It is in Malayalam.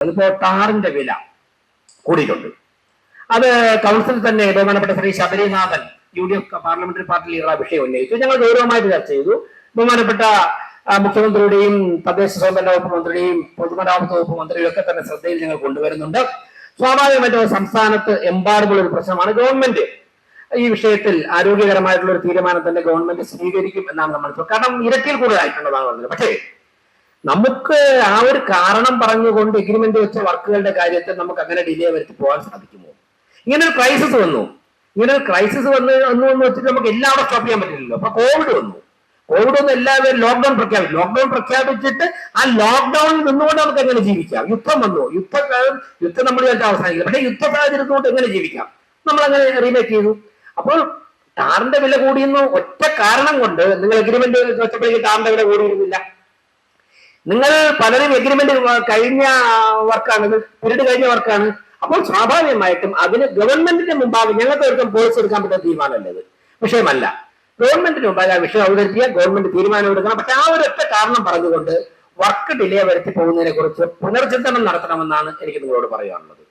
അതിപ്പോ ടാറിന്റെ വില കൂടിയിട്ടുണ്ട്. അത് കൗൺസിൽ തന്നെ ബഹുമാനപ്പെട്ട Shri Sabarinathan UDF parliamentary party leader ആ വിഷയം ഉന്നയിച്ചു. ഞങ്ങൾ ഗൗരവമായിട്ട് ചർച്ച ചെയ്തു. ബഹുമാനപ്പെട്ട മുഖ്യമന്ത്രിയുടെയും തദ്ദേശ സ്വയംഭരണ വകുപ്പ് മന്ത്രിയുടെയും പൊതുമരാമത്ത് വകുപ്പ് മന്ത്രിയും ഒക്കെ തന്നെ ശ്രദ്ധയിൽ ഞങ്ങൾ കൊണ്ടുവരുന്നുണ്ട്. സ്വാഭാവികമായിട്ടും സംസ്ഥാനത്ത് എമ്പാടുമുള്ള ഒരു പ്രശ്നമാണ്. ഗവൺമെന്റ് ഈ വിഷയത്തിൽ ആരോഗ്യകരമായിട്ടുള്ള ഒരു തീരുമാനം തന്നെ ഗവൺമെന്റ് സ്വീകരിക്കും എന്നാണ് നമ്മൾ, കാരണം ഇരട്ടിയിൽ കൂടുതലായിട്ടുള്ളതാണ് പറഞ്ഞത്. പക്ഷേ നമുക്ക് ആ ഒരു കാരണം പറഞ്ഞുകൊണ്ട് എഗ്രിമെന്റ് വെച്ച വർക്കുകളുടെ കാര്യത്തിൽ നമുക്ക് അങ്ങനെ ഡിലേ വരുത്തി പോകാൻ സാധിക്കുമോ? ഇങ്ങനെ ഒരു ക്രൈസിസ് വന്നു എന്ന് വെച്ചിട്ട് നമുക്ക് എല്ലാവരും സ്റ്റോപ്പ് ചെയ്യാൻ പറ്റില്ലല്ലോ. അപ്പൊ കോവിഡ് വന്ന് എല്ലാവരും ലോക്ക്ഡൌൺ പ്രഖ്യാപിച്ചിട്ട് ആ ലോക്ക്ഡൌണിൽ നിന്നുകൊണ്ട് നമുക്ക് എങ്ങനെ ജീവിക്കാം? യുദ്ധം വന്നു, യുദ്ധം നമ്മൾ ചിലപ്പോൾ അവസാനിക്കില്ല. പക്ഷേ യുദ്ധ സാഹചര്യത്തിൽ കൊണ്ട് എങ്ങനെ ജീവിക്കാം? നമ്മൾ അങ്ങനെ റീമേക്ക് ചെയ്തു. അപ്പോൾ ടാറിന്റെ വില കൂടിയെന്ന് ഒറ്റ കാരണം കൊണ്ട് നിങ്ങൾ എഗ്രിമെന്റ് വെച്ചപ്പോഴേക്കും ടാറിന്റെ വില കൂടിയിരുന്നില്ല. നിങ്ങൾ പലരും എഗ്രിമെന്റ് കഴിഞ്ഞ വർക്കാണ്, പീരീഡ് കഴിഞ്ഞ വർക്കാണ്. അപ്പോൾ സ്വാഭാവികമായിട്ടും അതിന് ഗവൺമെന്റിന്റെ മുമ്പാകെ ഞങ്ങൾക്ക് ഒരിക്കലും പോളിസി എടുക്കാൻ പറ്റുന്ന തീരുമാനമല്ലത്, വിഷയമല്ല. ഗവൺമെന്റിന് മുമ്പാകെ ആ വിഷയം അവതരിപ്പിക്കുക, ഗവൺമെന്റ് തീരുമാനം എടുക്കണം. പക്ഷെ ആ ഒരൊറ്റ കാരണം പറഞ്ഞുകൊണ്ട് വർക്ക് ഡിലേ വരുത്തി പോകുന്നതിനെ കുറിച്ച് പുനർചിന്തനം നടത്തണമെന്നാണ് എനിക്ക് നിങ്ങളോട് പറയാനുള്ളത്.